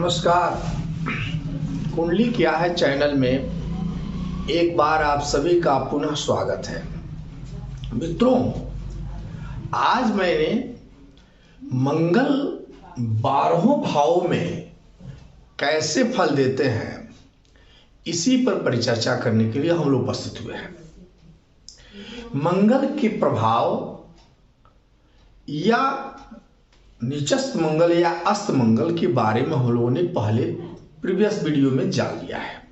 नमस्कार। कुंडली क्या है चैनल में एक बार आप सभी का पुनः स्वागत है। मित्रों, आज मैंने मंगल 12 भाव में कैसे फल देते हैं इसी पर परिचर्चा करने के लिए हम लोग उपस्थित हुए हैं। मंगल के प्रभाव या नीचस्थ मंगल या अस्त मंगल के बारे में हम लोगों ने पहले प्रीवियस वीडियो में जान लिया है।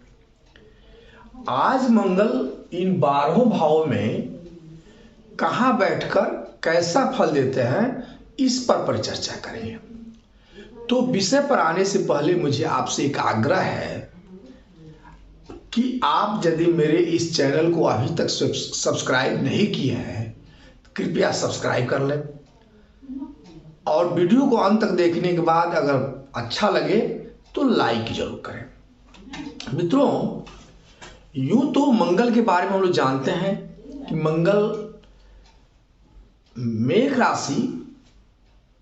आज मंगल इन 12 भावों में कहां बैठकर कैसा फल देते हैं इस पर परिचर्चा करेंगे। तो विषय पर आने से पहले मुझे आपसे एक आग्रह है कि आप यदि मेरे इस चैनल को अभी तक सब्सक्राइब नहीं किए हैं कृपया सब्सक्राइब कर लें और वीडियो को अंत तक देखने के बाद अगर अच्छा लगे तो लाइक जरूर करें। मित्रों, यूं तो मंगल के बारे में हम लोग जानते हैं कि मंगल मेष राशि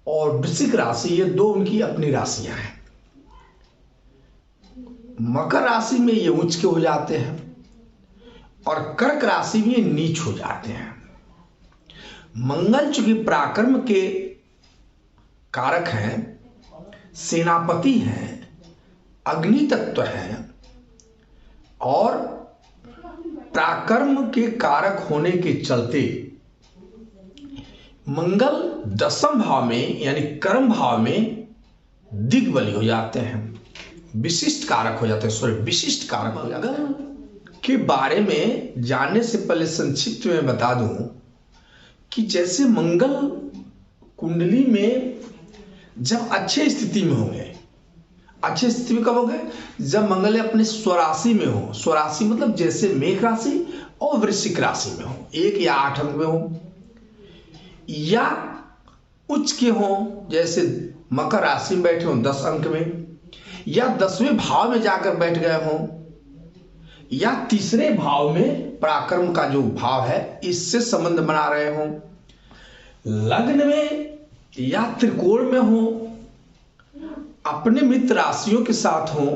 और वृश्चिक राशि ये दो उनकी अपनी राशियां हैं। मकर राशि में ये उच्च के हो जाते हैं और कर्क राशि में ये नीच हो जाते हैं। मंगल चूंकि पराक्रम के कारक हैं, सेनापति हैं, अग्नि तत्व हैं और पराक्रम के कारक होने के चलते मंगल 10वें भाव में यानी कर्म भाव में दिग्बली हो जाते हैं, विशिष्ट कारक हो जाते हैं। विशिष्ट कारक हो जाते हैं। के बारे में जानने से पहले संक्षिप्त में बता दूं कि जैसे मंगल कुंडली में जब अच्छे स्थिति में होंगे, अच्छे स्थिति में कब होंगे? जब मंगल अपने स्वराशि में हो। स्वराशि मतलब जैसे मेष राशि और वृश्चिक राशि में हो, 1 या 8 अंक में हो, या उच्च के हो जैसे मकर राशि में बैठे हो 10 अंक में, या 10वें भाव में जाकर बैठ गए हो, या तीसरे भाव में पराक्रम का जो भाव है इससे संबंध बना रहे हो, लग्न में या त्रिकोण में हो, अपने मित्र राशियों के साथ हो,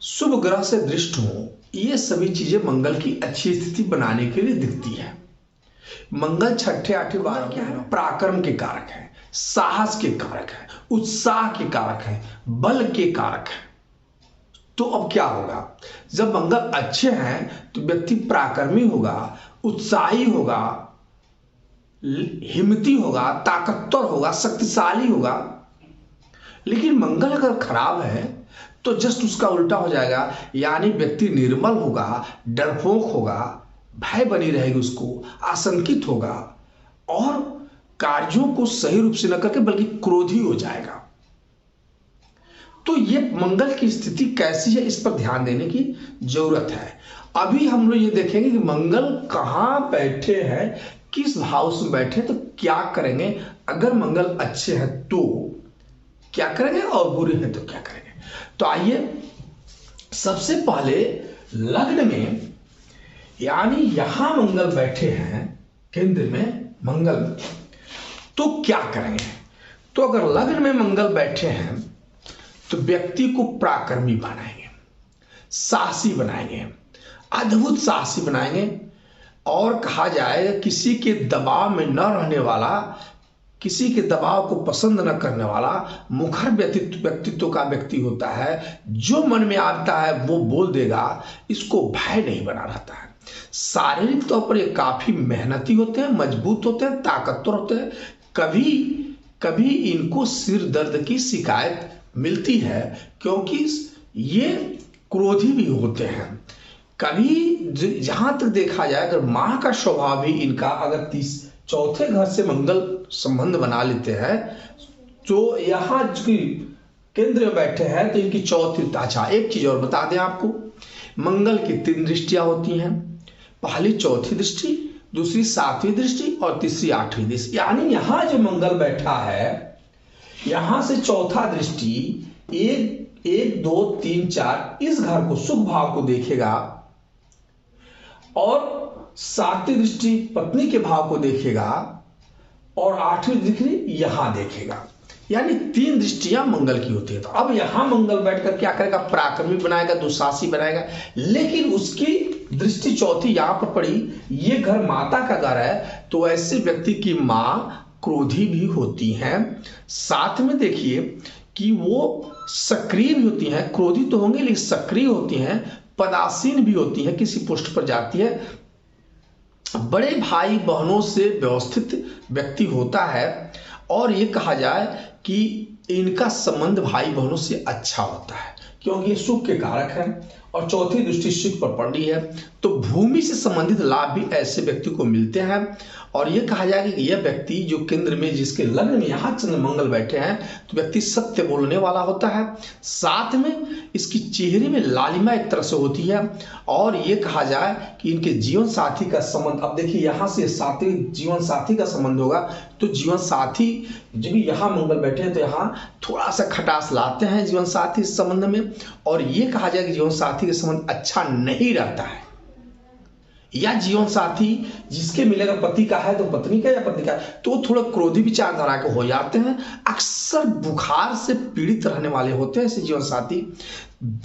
शुभ ग्रह से दृष्ट हो, ये सभी चीजें मंगल की अच्छी स्थिति बनाने के लिए दिखती है। मंगल 6ठे 8ठे 12 क्या है? पराक्रम के कारक है, साहस के कारक है, उत्साह के कारक है, बल के कारक है। तो अब क्या होगा? जब मंगल अच्छे हैं तो व्यक्ति पराक्रमी होगा, उत्साही होगा, हिम्मती होगा, ताकतवर होगा, शक्तिशाली होगा। लेकिन मंगल अगर खराब है तो जस्ट उसका उल्टा हो जाएगा, यानी व्यक्ति निर्मल होगा, डरपोक होगा, भय बनी रहेगी उसको, आशंकित होगा और कार्यों को सही रूप से न करके बल्कि क्रोधी हो जाएगा। तो ये मंगल की स्थिति कैसी है इस पर ध्यान देने की जरूरत है। अभी हम लोग ये देखेंगे कि मंगल कहां बैठे हैं, किस हाउस में बैठे तो क्या करेंगे। अगर मंगल अच्छे हैं तो क्या करेंगे और बुरे हैं तो क्या करेंगे। तो आइए सबसे पहले लग्न में, यानी यहां मंगल बैठे हैं केंद्र में मंगल, तो क्या करेंगे। तो अगर लग्न में मंगल बैठे हैं तो व्यक्ति को पराक्रमी बनाएंगे, साहसी बनाएंगे, अद्भुत साहसी बनाएंगे और कहा जाए किसी के दबाव में न रहने वाला, किसी के दबाव को पसंद न करने वाला, मुखर व्यक्तित्व का व्यक्ति होता है। जो मन में आता है वो बोल देगा, इसको भय नहीं बना रहता है। शारीरिक तौर पर ये काफी मेहनती होते हैं, मजबूत होते हैं, ताकतवर होते हैं। कभी कभी इनको सिर दर्द की शिकायत मिलती है क्योंकि ये क्रोधी भी होते हैं। कभी जहां तक देखा जाए अगर मां का स्वभाव भी इनका अगर चौथे घर से मंगल संबंध बना लेते हैं तो यहां केंद्र में बैठे हैं तो इनकी चौथी। अच्छा, एक चीज और बता दें आपको, मंगल की 3 दृष्टियां होती हैं। पहली चौथी दृष्टि, दूसरी 7वीं दृष्टि और तीसरी 8वीं दृष्टि। यानी यहां जो मंगल बैठा है यहां से चौथा दृष्टि 1 2 3 4 इस घर को, सुख भाव को देखेगा और 7वीं दृष्टि पत्नी के भाव को देखेगा और 8वीं दृष्टि यहां देखेगा। यानी 3 दृष्टियां मंगल की होती है। तो अब यहां मंगल बैठकर क्या करेगा, पराक्रमी बनाएगा, दुशासी बनाएगा, लेकिन उसकी दृष्टि चौथी यहां पर पड़ी, ये घर माता का घर है, तो ऐसे व्यक्ति की मां क्रोधी भी होती हैं। साथ में देखिए कि वो सक्रिय भी होती हैं, क्रोधी तो होंगे लेकिन सक्रिय होती हैं, पदासीन भी होती हैं, किसी पोस्ट पर जाती है, बड़े भाई बहनों से व्यवस्थित व्यक्ति होता है, और ये कहा जाए कि इनका संबंध भाई बहनों से अच्छा होता है क्योंकि ये सुख के कारक है, और चौथी दृष्टि सुख पर पड़ रही है। तो भूमि से संबंधित लाभ भी ऐसे व्यक्ति को मिलते हैं, और ये कहा जाएगा कि यह व्यक्ति जो केंद्र में जिसके लग्न में यहाँ चंद्र मंगल बैठे हैं, तो व्यक्ति सत्य बोलने वाला होता है। साथ में इसकी चेहरे में लालिमा एक तरह से होती है, और ये कहा जाए कि इनके जीवन साथी का संबंध, अब देखिए यहाँ से सात्विक जीवन साथी का संबंध होगा, तो जीवन साथी जब यहाँ मंगल बैठे हैं तो यहाँ थोड़ा सा खटास लाते हैं जीवन साथी इस संबंध में, और ये कहा जाए कि जीवन साथी के संबंध अच्छा नहीं रहता है, या जीवन साथी जिसके मिलेगा पति का है तो पत्नी का, या पत्नी का तो थोड़ा क्रोधी विचारधारा के हो जाते हैं, अक्सर बुखार से पीड़ित रहने वाले होते हैं ऐसे जीवन साथी।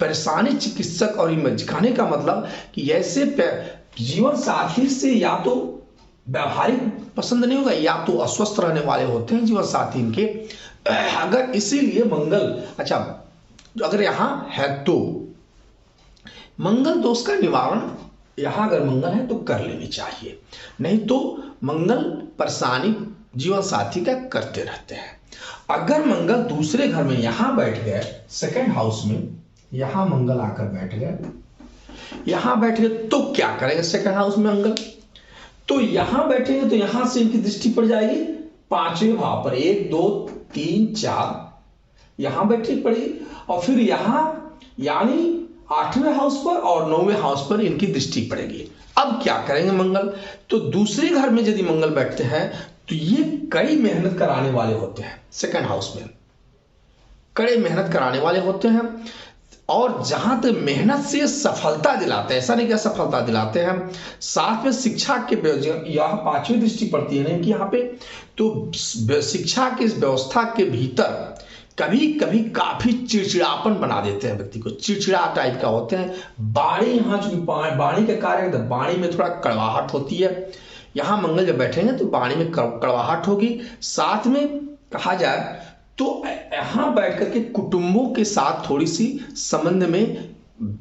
परेशानी चिकित्सक, और कहने का मतलब कि ऐसे जीवन साथी से या तो व्यवहारिक पसंद नहीं होगा, या तो अस्वस्थ रहने वाले होते हैं जीवन साथी इनके। अगर इसीलिए मंगल, अच्छा अगर यहां है तो मंगल दोष का निवारण यहां अगर मंगल है तो कर लेनी चाहिए, नहीं तो मंगल परेशानी जीवन साथी का करते रहते हैं। अगर मंगल दूसरे घर में यहां बैठ गए, सेकंड हाउस में यहां मंगल आकर बैठ गए, यहां बैठ गए तो क्या करेंगे सेकंड हाउस में मंगल, तो यहां बैठेंगे तो यहां से इनकी दृष्टि पड़ जाएगी 5वें भाव पर, 1 2 3 4 यहां बैठी पड़ी, और फिर यहां यानी 8वें हाउस पर और 9वें हाउस पर इनकी दृष्टि पड़ेगी। अब क्या करेंगे मंगल, तो दूसरे घर में यदि मंगल बैठते हैं तो ये कड़ी मेहनत कराने वाले होते हैं, सेकंड हाउस में कड़े मेहनत कराने वाले होते हैं, और जहां तक मेहनत से सफलता दिलाते हैं, ऐसा नहीं क्या सफलता दिलाते हैं। साथ में शिक्षा के यहाँ 5वीं दृष्टि पड़ती है ना कि यहाँ पे, तो शिक्षा की इस व्यवस्था के भीतर कभी कभी काफी चिड़चिड़ापन बना देते हैं व्यक्ति को, चिड़चिड़ा टाइप का होते हैं। बाणी, यहाँ जो बाणी का कार्य है, बाणी में थोड़ा कड़वाहट होती है, यहाँ मंगल जब बैठेंगे तो बाणी में कड़वाहट होगी। साथ में कहा जाए तो यहाँ बैठ करके कुटुंबों के साथ थोड़ी सी संबंध में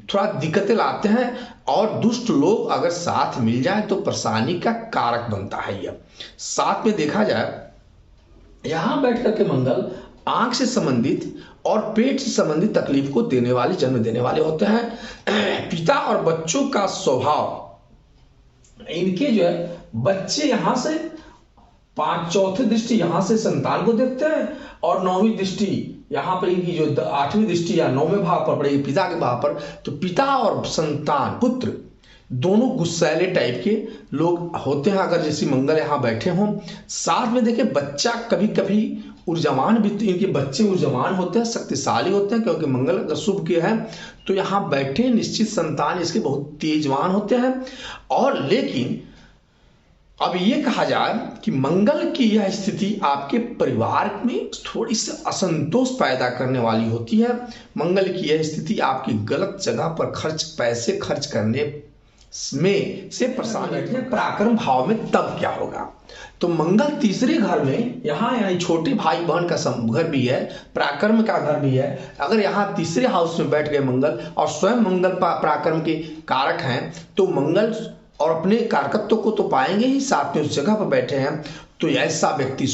थोड़ा दिक्कतें लाते हैं, और दुष्ट लोग अगर साथ मिल जाए तो परेशानी का कारक बनता है यह। साथ में देखा जाए यहाँ बैठ करके मंगल आंख से संबंधित और पेट से संबंधित तकलीफ को देने वाले, जन्म देने वाले होते हैं। पिता और बच्चों का स्वभाव, इनके जो है बच्चे यहां से 5 दृष्टि यहां से संतान को देखते हैं, और 9वीं दृष्टि यहां पर इनकी जो 8वीं दृष्टि या 9वें भाव पर पड़ेगी पिता के भाव पर, तो पिता और संतान पुत्र दोनों गुस्सैले टाइप के लोग होते हैं अगर जैसे मंगल यहाँ बैठे हों। साथ में देखिए बच्चा कभी कभी ऊर्जावान भी, इनके बच्चे ऊर्जावान होते हैं, शक्तिशाली होते हैं, क्योंकि मंगल अगर शुभ के हैं तो यहाँ बैठे निश्चित संतान इसके बहुत तेजवान होते हैं। और लेकिन अब ये कहा जाए कि मंगल की यह स्थिति आपके परिवार में थोड़ी सी असंतोष पैदा करने वाली होती है। मंगल की यह स्थिति आपकी गलत जगह पर पैसे खर्च करने में से परेशान बैठे पराक्रम भाव में, तब क्या होगा, तो मंगल तीसरे घर में यहाँ यानी छोटे भाई बहन का घर भी है, पराक्रम का घर भी है। अगर यहाँ तीसरे हाउस में बैठ गए मंगल, और स्वयं मंगल पराक्रम के कारक हैं, तो मंगल और अपने कारकत्व को तो पाएंगे ही, साथ में उस जगह पर बैठे हैं, तो ऐसा व्यक्ति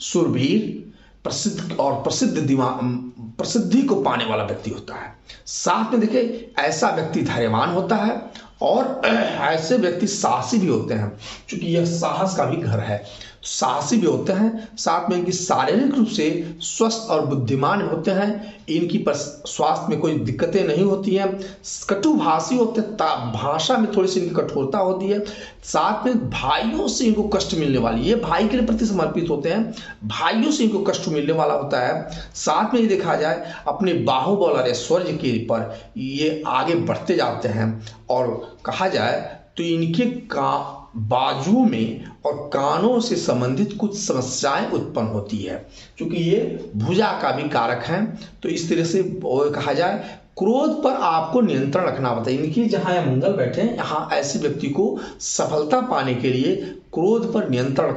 शूरवीर प्रसिद्ध और प्रसिद्धि को पाने वाला व्यक्ति होता है। साथ में देखिए ऐसा व्यक्ति धैर्यवान होता है, और ऐसे व्यक्ति साहसी भी होते हैं, क्योंकि यह साहस का भी घर है, साहसी भी होते हैं। साथ में इनकी शारीरिक रूप से स्वस्थ और बुद्धिमान होते हैं, इनकी स्वास्थ्य में कोई दिक्कतें नहीं होती हैं, कटुभाषी होते हैं, भाषा में थोड़ी सी इनकी कठोरता होती है। साथ में भाइयों से इनको कष्ट मिलने वाली, ये भाई के प्रति समर्पित होते हैं, भाइयों से इनको कष्ट मिलने वाला होता है। साथ में ये देखा जाए अपने बाहुबल और ऐश्वर्य के पर ये आगे बढ़ते जाते हैं, और कहा जाए तो इनके बाजुओं में और कानों से संबंधित कुछ समस्याएं उत्पन्न होती है, क्योंकि ये भुजा का भी कारक है। तो इस तरह से कहा जाए, क्रोध पर आपको नियंत्रण रखना होता है। इनकी जहां यह मंगल बैठे हैं, यहाँ ऐसे व्यक्ति को सफलता पाने के लिए क्रोध पर नियंत्रण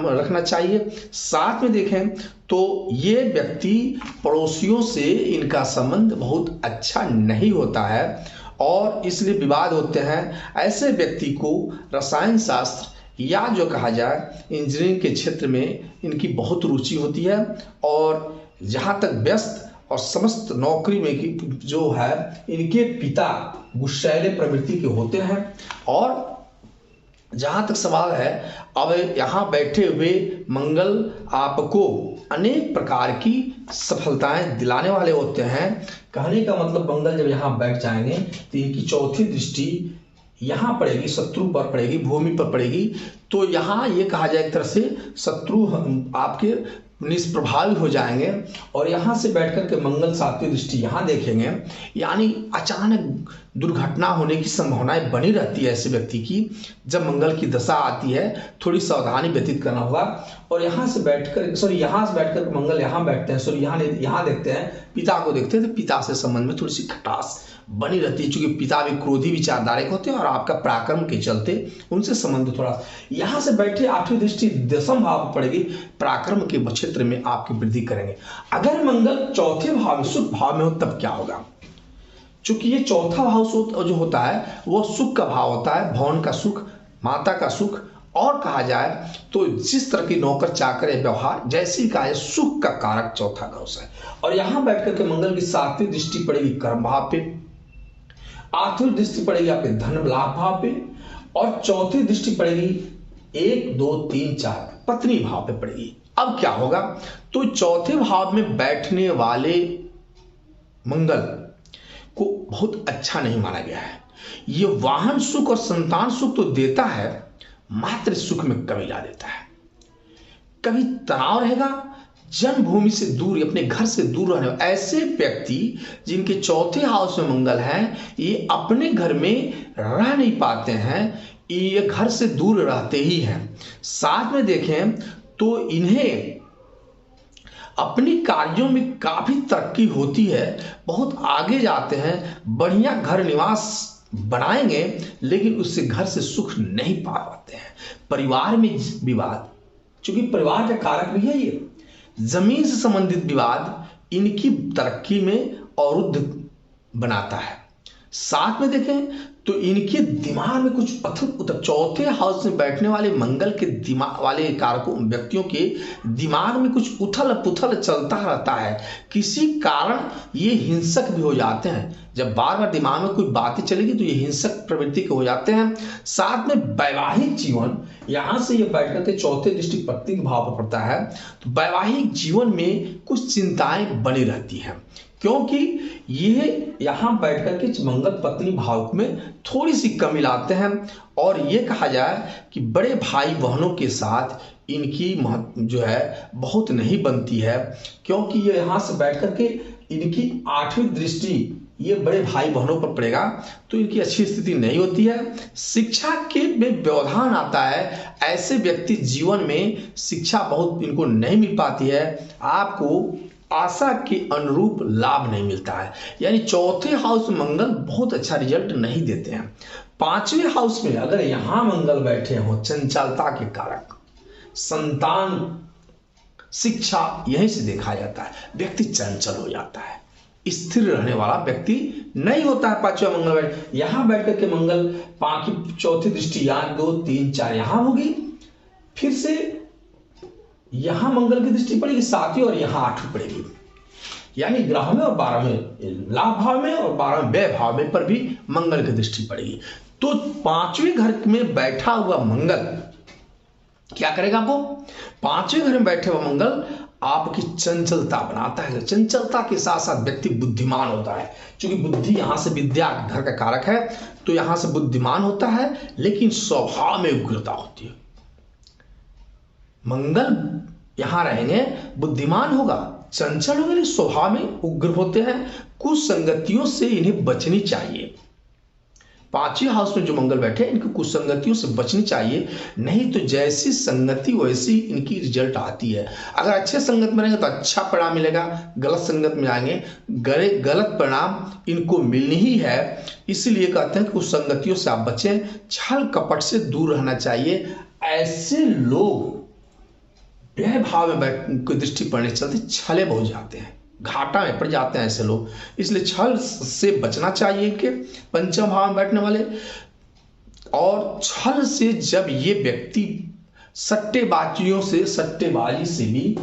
रखना चाहिए। साथ में देखें तो ये व्यक्ति पड़ोसियों से इनका संबंध बहुत अच्छा नहीं होता है और इसलिए विवाद होते हैं। ऐसे व्यक्ति को रसायन शास्त्र या जो कहा जाए इंजीनियरिंग के क्षेत्र में इनकी बहुत रुचि होती है और जहाँ तक व्यस्त और समस्त नौकरी में की जो है, इनके पिता गुस्सैले प्रवृत्ति के होते हैं। और जहां तक सवाल है, अब यहाँ बैठे हुए मंगल आपको अनेक प्रकार की सफलताएं दिलाने वाले होते हैं। कहने का मतलब मंगल जब यहाँ बैठ जाएंगे तो इनकी चौथी दृष्टि यहाँ पड़ेगी, शत्रु पर पड़ेगी, भूमि पर पड़ेगी। तो यहाँ ये कहा जाए एक तरह से शत्रु आपके निष्प्रभावी हो जाएंगे। और यहाँ से बैठकर के मंगल सातवीं दृष्टि यहाँ देखेंगे, यानी अचानक दुर्घटना होने की संभावनाएं बनी रहती है ऐसे व्यक्ति की। जब मंगल की दशा आती है थोड़ी सावधानी व्यतीत करना होगा। और यहाँ से बैठकर यहाँ से बैठकर मंगल यहाँ बैठते हैं, यहाँ देखते हैं, पिता को देखते हैं, तो पिता से संबंध में थोड़ी सी खटास बनी रहती है, क्योंकि पिता भी क्रोधी विचारधारे के होते हैं और आपका पराक्रम के चलते उनसे संबंध थोड़ा। यहाँ से बैठे आठवीं दृष्टि दशम भाव पड़ेगी, पराक्रम के क्षेत्र में आपकी वृद्धि करेंगे। अगर मंगल चौथे भाव में सुख भाव में हो तब क्या होगा? चूंकि ये चौथा भाव जो होता है वो सुख का भाव होता है, भवन का सुख, माता का सुख, और कहा जाए तो जिस तरह की नौकर चाकर व्यवहार जैसी का है, सुख का कारक चौथा भाव है। और यहाँ बैठ करके मंगल की सातवीं दृष्टि पड़ेगी कर्म भाव पे, आठवीं दृष्टि पड़ेगी आपके धन लाभ भाव पे, और चौथी दृष्टि पड़ेगी 1 2 3 4 पत्नी भाव पे पड़ेगी। अब क्या होगा? तो चौथे भाव में बैठने वाले मंगल को बहुत अच्छा नहीं माना गया है। ये वाहन सुख और संतान सुख तो देता है, मात्र सुख में कमी ला देता है। कभी तनाव रहेगा, जन्मभूमि से दूर, अपने घर से दूर रहने वाले ऐसे व्यक्ति जिनके चौथे हाउस में मंगल है, ये अपने घर में रह नहीं पाते हैं, ये घर से दूर रहते ही हैं। साथ में देखें तो इन्हें अपनी कार्यों में काफी तरक्की होती है, बहुत आगे जाते हैं, बढ़िया घर निवास बनाएंगे, लेकिन उससे घर से सुख नहीं पा पाते हैं। परिवार में विवाद, क्योंकि परिवार का कारक भी है ये, जमीन से संबंधित विवाद इनकी तरक्की में अवरुद्ध बनाता है। साथ में देखें तो इनके दिमाग में कुछ चौथे हाउस में बैठने वाले मंगल के दिमाग वाले कारकों व्यक्तियों के दिमाग में कुछ उथल पुथल चलता रहता है। किसी कारण ये हिंसक भी हो जाते हैं। जब बार बार दिमाग में कोई बातें चलेगी तो ये हिंसक प्रवृत्ति के हो जाते हैं। साथ में वैवाहिक जीवन, यहाँ से ये बैठ करके चौथे दृष्टि पत्नी के भाव पर पड़ता है, तो वैवाहिक जीवन में कुछ चिंताएं बनी रहती हैं, क्योंकि ये यहाँ बैठ करके मंगल पत्नी भाव में थोड़ी सी कमी लाते हैं। और ये कहा जाए कि बड़े भाई बहनों के साथ इनकी जो है बहुत नहीं बनती है, क्योंकि ये यहाँ से बैठ करके इनकी आठवीं दृष्टि ये बड़े भाई बहनों पर पड़ेगा, तो इनकी अच्छी स्थिति नहीं होती है। शिक्षा के में व्यवधान आता है, ऐसे व्यक्ति जीवन में शिक्षा बहुत इनको नहीं मिल पाती है, आपको आशा के अनुरूप लाभ नहीं मिलता है। यानी चौथे हाउस में मंगल बहुत अच्छा रिजल्ट नहीं देते हैं। पांचवें हाउस में अगर यहां मंगल बैठे हो, चंचलता के कारक, संतान, शिक्षा, यहीं से देखा जाता है व्यक्ति चंचल हो जाता है, स्थिर रहने वाला व्यक्ति नहीं होता है। पांचवा मंगल बैठ यहां बैठ करके मंगल की चौथी दृष्टि यहाँ 2 3 4 यहां होगी, फिर से यहां मंगल की दृष्टि पड़ेगी सातवीं और यहां आठवीं पड़ेगी, यानी 11वें और 12वें लाभ भाव में और 12वें व्यय भाव में पर भी मंगल की दृष्टि पड़ेगी। तो पांचवें घर में बैठा हुआ मंगल क्या करेगा? आपको पांचवें घर में बैठे हुआ मंगल आपकी चंचलता बनाता है। चंचलता के साथ साथ व्यक्ति बुद्धिमान होता है, क्योंकि बुद्धि यहां से विद्या घर का कारक है, तो यहां से बुद्धिमान होता है, लेकिन स्वभाव में उग्रता होती है। मंगल यहां रहेंगे, बुद्धिमान होगा, चंचल होगा, लेकिन स्वभाव में उग्र होते हैं। कुछ संगतियों से इन्हें बचनी चाहिए। 5वें हाउस में जो मंगल बैठे इनको कुछ संगतियों से बचनी चाहिए, नहीं तो जैसी संगति वैसी इनकी रिजल्ट आती है। अगर अच्छे संगत में रहेंगे तो अच्छा परिणाम मिलेगा, गलत संगत में आएंगे गलत परिणाम इनको मिलनी ही है। इसीलिए कहते हैं कि कुछ संगतियों से आप बचें, छल कपट से दूर रहना चाहिए। ऐसे लोग व्यय भाव में कोई दृष्टि पड़ने के चलते छले बहुत जाते हैं, घाटा में पड़ जाते हैं ऐसे लोग, इसलिए छल से बचना चाहिए इनके 5वें भाव में बैठने वाले। और छल से जब ये व्यक्ति सट्टेबाजी से भी,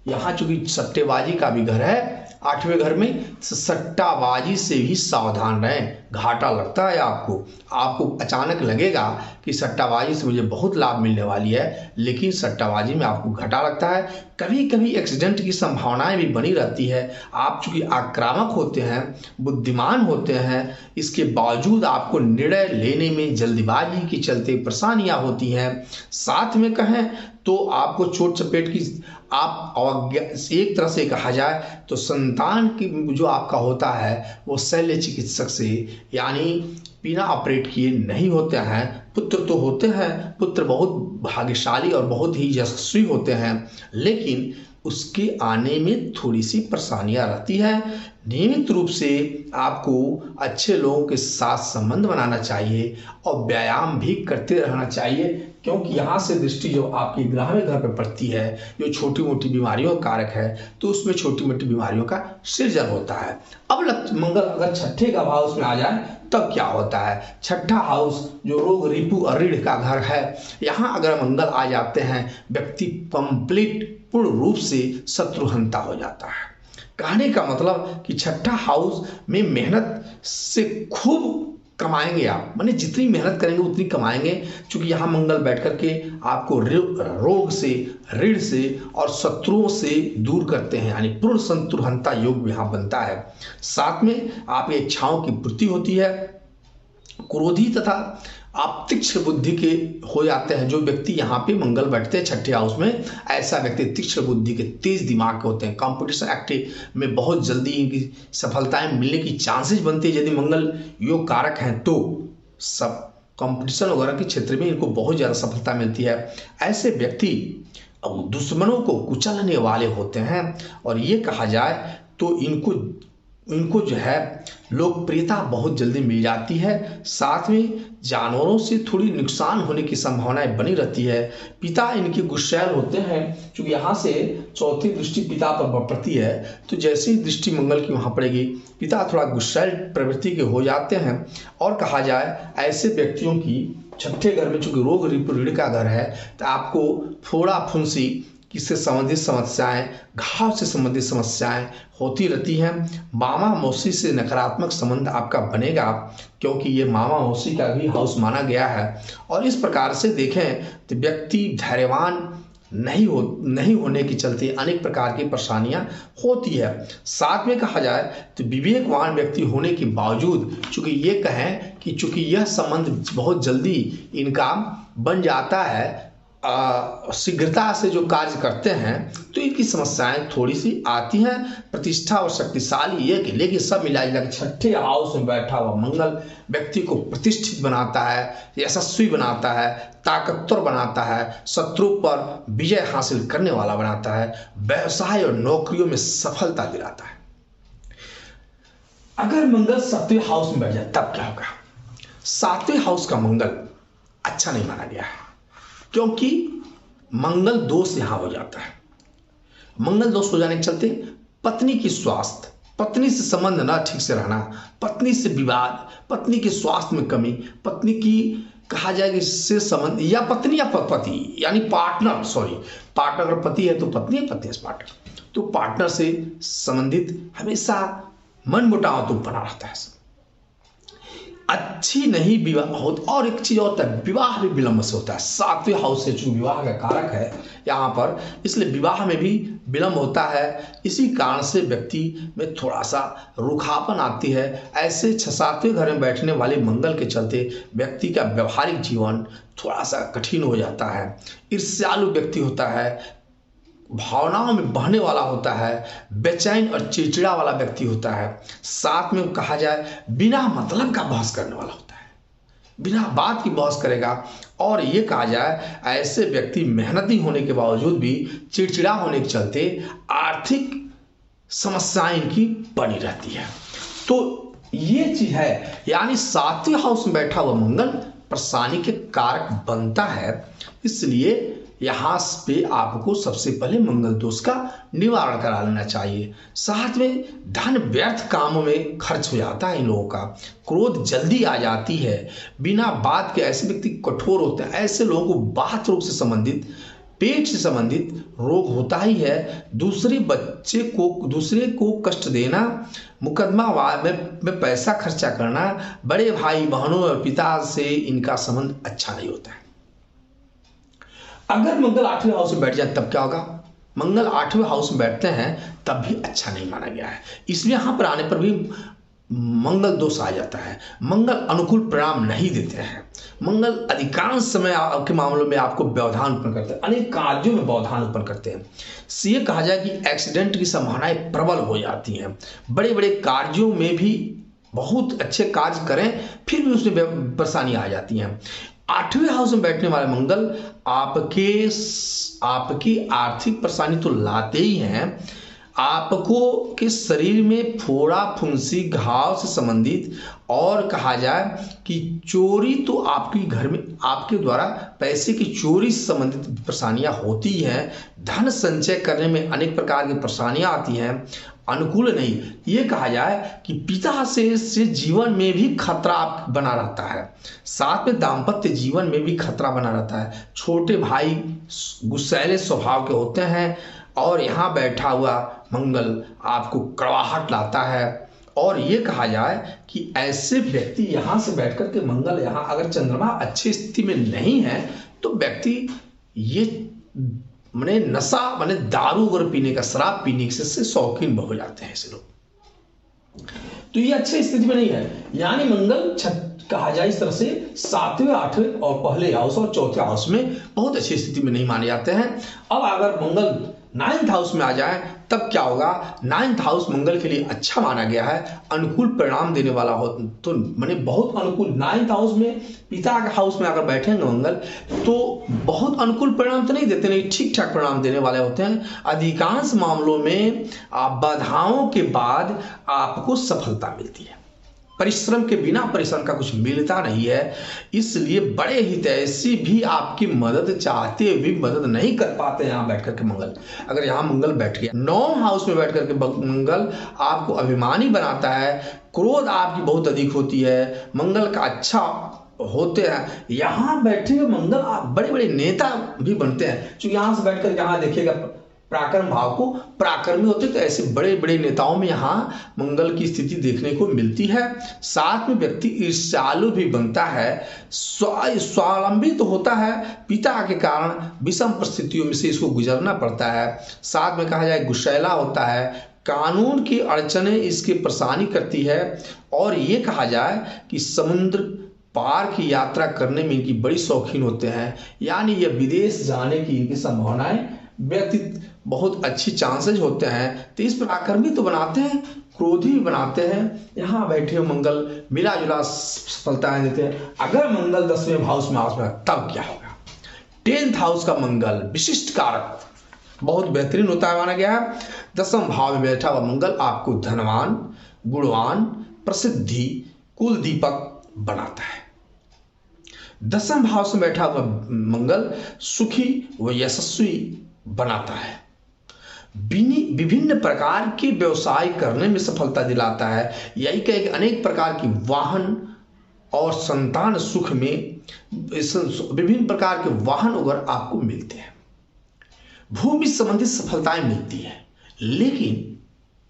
यहां चूंकि सट्टेबाजी का भी घर है 8वें घर में, सट्टाबाजी से भी सावधान रहें। घाटा लगता है आपको अचानक लगेगा कि सट्टाबाजी से मुझे बहुत लाभ मिलने वाली है, लेकिन सट्टाबाजी में आपको घाटा लगता है। कभी कभी एक्सीडेंट की संभावनाएं भी बनी रहती है। आप चूंकि आक्रामक होते हैं, बुद्धिमान होते हैं, इसके बावजूद आपको निर्णय लेने में जल्दबाजी के चलते परेशानियां होती हैं। साथ में कहें तो आपको चोट चपेट की एक तरह से कहा जाए तो संतान की जो आपका होता है वो शल्य चिकित्सक से यानी बिना ऑपरेट किए नहीं होते हैं। पुत्र तो होते हैं, पुत्र बहुत भाग्यशाली और बहुत ही यशस्वी होते हैं, लेकिन उसके आने में थोड़ी सी परेशानियां रहती है। नियमित रूप से आपको अच्छे लोगों के साथ संबंध बनाना चाहिए और व्यायाम भी करते रहना चाहिए, क्योंकि यहाँ से दृष्टि जो आपकी 11वें घर पर पड़ती है जो छोटी मोटी बीमारियों का कारक है, तो उसमें छोटी मोटी बीमारियों का सृजन होता है। अब मंगल अगर 6ठे का भाव उसमें आ जाए तब क्या होता है? 6ठा हाउस जो रोग रिपु और रीढ़ का घर है, यहाँ अगर मंगल आ जाते हैं व्यक्ति कंप्लीट पूर्ण रूप से शत्रुहंता हो जाता है। कहने का मतलब कि 6ठा हाउस में मेहनत से खूब कमाएंगे आप, माने जितनी मेहनत करेंगे उतनी कमाएंगे, क्योंकि यहाँ मंगल बैठ करके आपको रोग से, ऋण से और शत्रुओं से दूर करते हैं, यानी पूर्ण शत्रुहंता योग यहाँ बनता है। साथ में आपकी इच्छाओं की पूर्ति होती है। क्रोधी तथा आप तीक्ष्ण बुद्धि के हो जाते हैं। जो व्यक्ति यहाँ पे मंगल बैठते हैं 6ठे हाउस में, ऐसा व्यक्ति तीक्ष्ण बुद्धि के, तेज दिमाग के होते हैं। कंपटीशन एक्ट में बहुत जल्दी इनकी सफलताएं मिलने की चांसेस बनती है। यदि मंगल योग कारक हैं तो सब कंपटीशन वगैरह के क्षेत्र में इनको बहुत ज़्यादा सफलता मिलती है। ऐसे व्यक्ति अब दुश्मनों को कुचलने वाले होते हैं, और ये कहा जाए तो इनको जो है लोकप्रियता बहुत जल्दी मिल जाती है। साथ में जानवरों से थोड़ी नुकसान होने की संभावनाएं बनी रहती है। पिता इनके गुस्सैल होते हैं, क्योंकि यहाँ से चौथी दृष्टि पिता पर पड़ती है, तो जैसे ही दृष्टि मंगल की वहाँ पड़ेगी पिता थोड़ा गुस्सैल प्रवृत्ति के हो जाते हैं। और कहा जाए ऐसे व्यक्तियों की 6ठे घर में चूंकि रोग रीढ़ का घर है, तो आपको फोड़ा फुंसी किससे संबंधित समस्याएं, घाव से संबंधित समस्याएं होती रहती हैं। मामा मौसी से नकारात्मक संबंध आपका बनेगा, क्योंकि ये मामा मौसी का भी हाउस माना गया है। और इस प्रकार से देखें तो व्यक्ति धैर्यवान नहीं होने के चलते अनेक प्रकार की परेशानियां होती है। साथ में कहा जाए तो विवेकवान व्यक्ति होने के बावजूद, चूंकि ये कहें कि चूंकि यह संबंध बहुत जल्दी इनका बन जाता है, शीघ्रता से जो कार्य करते हैं, तो इनकी समस्याएं थोड़ी सी आती हैं। प्रतिष्ठा और शक्तिशाली ये कि लेकिन सब मिला जुला 6ठे हाउस में बैठा हुआ मंगल व्यक्ति को प्रतिष्ठित बनाता है, यशस्वी बनाता है, ताकतवर बनाता है, शत्रु पर विजय हासिल करने वाला बनाता है, व्यवसाय और नौकरियों में सफलता दिलाता है। अगर मंगल 7वें हाउस में बैठ जाए तब क्या होगा? 7वें हाउस का मंगल अच्छा नहीं माना गया है, क्योंकि मंगल दोष यहां हो जाता है। मंगल दोष हो जाने के चलते पत्नी की स्वास्थ्य, पत्नी से संबंध ना ठीक से रहना, पत्नी से विवाद, पत्नी के स्वास्थ्य में कमी, पत्नी की कहा जाएगा इससे संबंध, या पत्नी या पति यानी पार्टनर अगर पति है तो पत्नी है, पत्नी से पार्टनर, तो पार्टनर से संबंधित हमेशा मनमुटाव तो बना रहता है। अच्छी नहीं विवाह होता। और एक चीज होता है, विवाह भी विलंब से होता है। 7वें हाउस से जो विवाह का कारक है यहाँ पर, इसलिए विवाह में भी विलंब होता है। इसी कारण से व्यक्ति में थोड़ा सा रूखापन आती है। ऐसे 6-7वें घर में बैठने वाले मंगल के चलते व्यक्ति का व्यवहारिक जीवन थोड़ा सा कठिन हो जाता है। ईर्ष्यालु व्यक्ति होता है, भावनाओं में बहने वाला होता है, बेचैन और चिड़चिड़ा वाला व्यक्ति होता है। साथ में कहा जाए बिना मतलब का बहस करने वाला होता है, बिना बात की बहस करेगा। और ये कहा जाए ऐसे व्यक्ति मेहनती होने के बावजूद भी चिड़चिड़ा होने के चलते आर्थिक समस्याएं इनकी बनी रहती है। तो ये चीज है, यानी 7वें हाउस में बैठा हुआ मंगल परेशानी के कारक बनता है। इसलिए यहाँ पे आपको सबसे पहले मंगल दोष का निवारण करा लेना चाहिए। साथ में धन व्यर्थ कामों में खर्च हो जाता है इन लोगों का, क्रोध जल्दी आ जाती है, बिना बात के ऐसे व्यक्ति कठोर होते हैं। ऐसे लोगों को बात रोग से संबंधित, पेट से संबंधित रोग होता ही है। दूसरे को कष्ट देना, मुकदमा में पैसा खर्चा करना, बड़े भाई बहनों और पिता से इनका संबंध अच्छा नहीं होता है। अगर मंगल 8वें हाउस में बैठ जाए तब क्या होगा? मंगल 8वें हाउस में बैठते हैं तब भी अच्छा नहीं माना गया है। इसलिए यहां पर आने पर भी मंगल दोष आ जाता है। मंगल अनुकूल परिणाम नहीं देते हैं। मंगल अधिकांश समय आपके मामलों में आपको व्यवधान उत्पन्न करते हैं, अनेक कार्यों में व्यवधान उत्पन्न करते हैं। ये कहा जाए कि एक्सीडेंट की संभावनाएं प्रबल हो जाती हैं। बड़े बड़े कार्यों में भी बहुत अच्छे कार्य करें फिर भी उसमें परेशानी आ जाती है। 8वें हाउस में बैठने वाले मंगल आपकी आर्थिक परेशानी तो लाते ही हैं, आपको के शरीर में फोड़ा फुंसी घाव से संबंधित, और कहा जाए कि चोरी तो आपके घर में आपके द्वारा पैसे की चोरी से संबंधित परेशानियां होती हैं। धन संचय करने में अनेक प्रकार की परेशानियां आती हैं, अनुकूल नहीं। ये कहा जाए कि पिता से जीवन में भी खतरा बना रहता है। साथ में दाम्पत्य जीवन में भी खतरा बना रहता है। छोटे भाई गुस्सैले स्वभाव के होते हैं और यहाँ बैठा हुआ मंगल आपको कड़वाहट लाता है। और ये कहा जाए कि ऐसे व्यक्ति यहाँ से बैठ कर के मंगल यहाँ अगर चंद्रमा अच्छी स्थिति में नहीं है तो व्यक्ति ये माने नशा माने दारू वगैरह पीने का, शराब पीने से शौकीन हो जाते हैं ऐसे लोग। तो ये अच्छी स्थिति में नहीं है। यानी मंगल कहा जाए इस तरह से 7वें 8वें और पहले हाउस और चौथे हाउस में बहुत अच्छी स्थिति में नहीं माने जाते हैं। अब अगर मंगल 9th हाउस में आ जाए तब क्या होगा? 9th हाउस मंगल के लिए अच्छा माना गया है, अनुकूल परिणाम देने वाला हो, तो माने बहुत अनुकूल। 9th हाउस में पिता के हाउस में अगर बैठेंगे मंगल तो बहुत अनुकूल परिणाम तो नहीं देते, नहीं ठीक ठाक परिणाम देने वाले होते हैं। अधिकांश मामलों में बाधाओं के बाद आपको सफलता मिलती है। परिश्रम के बिना परिश्रम का कुछ मिलता नहीं है। इसलिए बड़े हितैषी भी आपकी मदद चाहते हुए भी मदद नहीं कर पाते यहाँ बैठ करके मंगल। अगर यहाँ मंगल बैठ गया 9 हाउस में बैठ करके मंगल आपको अभिमानी बनाता है, क्रोध आपकी बहुत अधिक होती है, मंगल का अच्छा होते हैं। यहाँ बैठे हुए मंगल आप बड़े बड़े नेता भी बनते हैं। जो यहाँ से बैठ कर यहाँ देखिएगा पराक्रम भाव को पराक्रमी होते, तो ऐसे बड़े बड़े नेताओं में यहाँ मंगल की स्थिति देखने को मिलती है। साथ में व्यक्ति ईर्ष्यालु भी बनता है, स्वावलंबी तो होता है, पिता के कारण विषम परिस्थितियों में से इसको गुजरना पड़ता है। साथ में कहा जाए गुस्सैला होता है, कानून की अड़चनें इसकी परेशानी करती है। और ये कहा जाए कि समुद्र पार की यात्रा करने में इनकी बड़ी शौकीन होते हैं। यानी ये विदेश जाने की इनकी संभावनाएं व्यक्ति बहुत अच्छी चांसेज होते हैं। तो इस पर आक्रमी तो बनाते हैं, क्रोधी भी बनाते हैं। यहाँ बैठे हुए मंगल मिला जुला सफलताएं देते हैं। अगर मंगल 10वें हाउस में तब क्या होगा? 10th हाउस का मंगल विशिष्ट कारक बहुत बेहतरीन होता है माना गया है। 10वें भाव में बैठा हुआ मंगल आपको धनवान, गुणवान, प्रसिद्धि, कुल दीपक बनाता है। 10वें भाव से बैठा हुआ मंगल सुखी व यशस्वी बनाता है। विभिन्न प्रकार के व्यवसाय करने में सफलता दिलाता है। यही कहे कि अनेक प्रकार की वाहन और संतान सुख में विभिन्न प्रकार के वाहन वगैरह आपको मिलते हैं। भूमि संबंधित सफलताएं मिलती है, लेकिन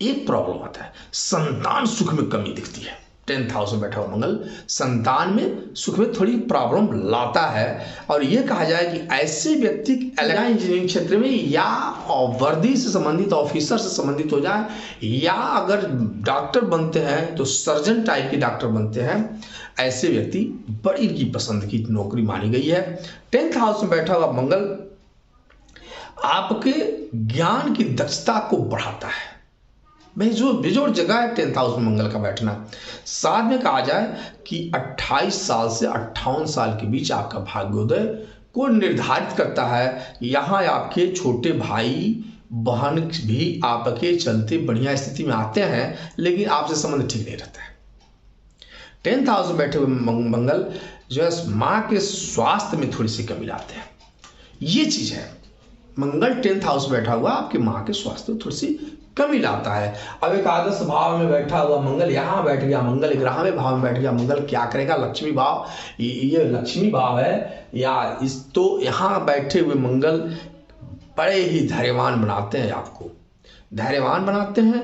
एक प्रॉब्लम आता है, संतान सुख में कमी दिखती है। 10th हाउस में बैठा हुआ मंगल संतान में सुख में थोड़ी प्रॉब्लम लाता है। और यह कहा जाए कि ऐसे व्यक्ति इलेक्ट्रिकल इंजीनियरिंग क्षेत्र में या वर्दी से संबंधित ऑफिसर से संबंधित हो जाए, या अगर डॉक्टर बनते हैं तो सर्जन टाइप के डॉक्टर बनते हैं। ऐसे व्यक्ति बड़ी इनकी पसंद की नौकरी मानी गई है। 10th हाउस में बैठा हुआ मंगल आपके ज्ञान की दक्षता को बढ़ाता है। बेजोड़ जगह है 10th हाउस में मंगल का बैठना। साथ में कहा जाए कि 28 साल से 58 साल के बीच आपका भाग्योदय को निर्धारित करता है। यहाँ आपके छोटे भाई बहन भी आपके चलते बढ़िया स्थिति में आते हैं, लेकिन आपसे संबंध ठीक नहीं रहता है। 10th हाउस में बैठे हुए मंगल जो है माँ के स्वास्थ्य में थोड़ी सी कमी लाते हैं। ये चीज है, मंगल 10th हाउस में बैठा हुआ आपके माँ के स्वास्थ्य में थोड़ी सी कमी लाता है। अब एकादश भाव में बैठा हुआ मंगल यहाँ बैठ गया, मंगल 11वें भाव में बैठ गया। मंगल क्या करेगा? लक्ष्मी भाव, ये लक्ष्मी भाव है या इस, तो यहाँ बैठे हुए मंगल बड़े ही धैर्यवान बनाते हैं, आपको धैर्यवान बनाते हैं।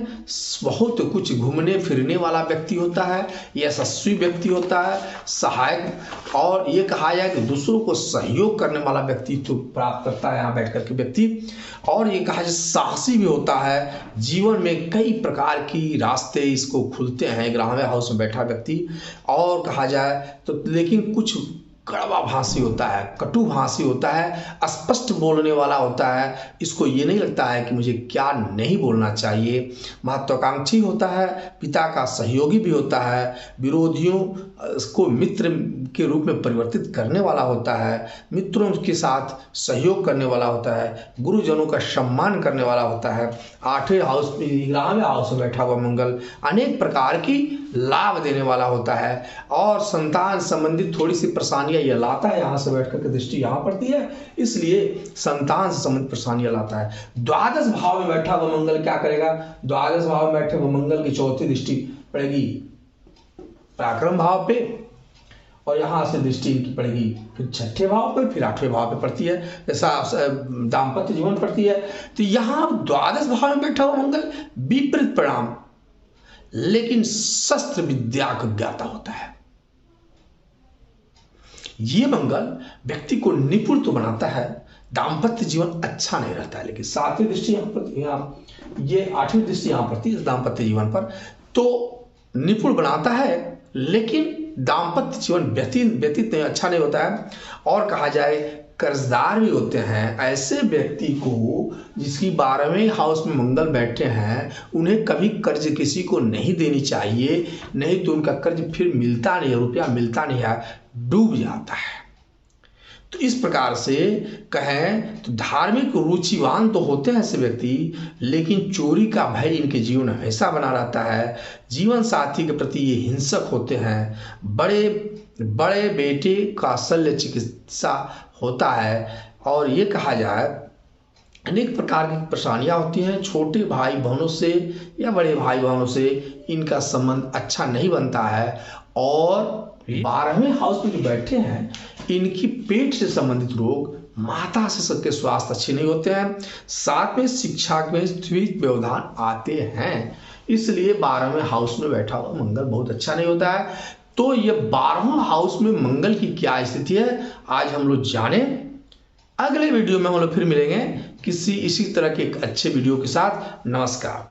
बहुत कुछ घूमने फिरने वाला व्यक्ति होता है, यशस्वी व्यक्ति होता है, सहायक, और ये कहा जाए कि दूसरों को सहयोग करने वाला व्यक्ति तो प्राप्त करता है यहाँ बैठ करके व्यक्ति। और ये कहा जाए साहसी भी होता है। जीवन में कई प्रकार की रास्ते इसको खुलते हैं 11वें हाउस में बैठा व्यक्ति। और कहा जाए तो लेकिन कुछ कड़वा भाषी होता है, कटु भाषी होता है, स्पष्ट बोलने वाला होता है। इसको ये नहीं लगता है कि मुझे क्या नहीं बोलना चाहिए। महत्वाकांक्षी होता है, पिता का सहयोगी भी होता है, विरोधियों को मित्र के रूप में परिवर्तित करने वाला होता है, मित्रों के साथ सहयोग करने वाला होता है, गुरुजनों का सम्मान करने वाला होता है। 8वें हाउस में 11वें हाउस में बैठा हुआ मंगल अनेक प्रकार की लाभ देने वाला होता है। और संतान संबंधित थोड़ी सी परेशानियां ये लाता है। यहाँ से बैठ करके दृष्टि यहाँ पड़ती है, इसलिए संतान से संबंधित परेशानियां लाता है। द्वादश भाव में बैठा हुआ मंगल क्या करेगा? द्वादश भाव में बैठे हुए मंगल की चौथी दृष्टि पड़ेगी पराक्रम भाव पे, और यहाँ से दृष्टि इनकी पड़ेगी फिर 6ठे भाव पर, फिर 8वें भाव पे पड़ती है, जैसा दाम्पत्य जीवन पड़ती है। तो यहाँ द्वादश भाव में बैठा हुआ मंगल विपरीत परिणाम, लेकिन शस्त्र विद्या का ज्ञाता होता है। ये मंगल व्यक्ति को निपुण तो बनाता है, दाम्पत्य जीवन अच्छा नहीं रहता है, लेकिन 7वीं दृष्टि यहाँ पर, ये 8वीं दृष्टि यहाँ पड़ती है दाम्पत्य जीवन पर, तो निपुण बनाता है, लेकिन दाम्पत्य जीवन व्यतीत नहीं, अच्छा नहीं होता है। और कहा जाए कर्जदार भी होते हैं। ऐसे व्यक्ति को जिसकी 12वें हाउस में मंगल बैठे हैं, उन्हें कभी कर्ज किसी को नहीं देनी चाहिए, नहीं तो उनका कर्ज फिर मिलता नहीं है, रुपया मिलता नहीं है, डूब जाता है। तो इस प्रकार से कहें तो धार्मिक रुचिवान तो होते हैं ऐसे व्यक्ति, लेकिन चोरी का भय इनके जीवन में हमेशा बना रहता है। जीवन साथी के प्रति ये हिंसक होते हैं। बड़े बेटे का शल्य चिकित्सा होता है। और ये कहा जाए अनेक प्रकार की परेशानियां होती हैं। छोटे भाई बहनों से या बड़े भाई बहनों से इनका संबंध अच्छा नहीं बनता है। और 12वें हाउस में जो बैठे हैं, इनकी पेट से संबंधित रोग, माता से सबके स्वास्थ्य अच्छे नहीं होते हैं। साथ में शिक्षा में भी व्यवधान आते हैं, इसलिए 12वें हाउस में बैठा हुआ मंगल बहुत अच्छा नहीं होता है। तो ये 12वां हाउस में मंगल की क्या स्थिति है, आज हम लोग जाने। अगले वीडियो में हम लोग फिर मिलेंगे किसी इसी तरह के एक अच्छे वीडियो के साथ। नमस्कार।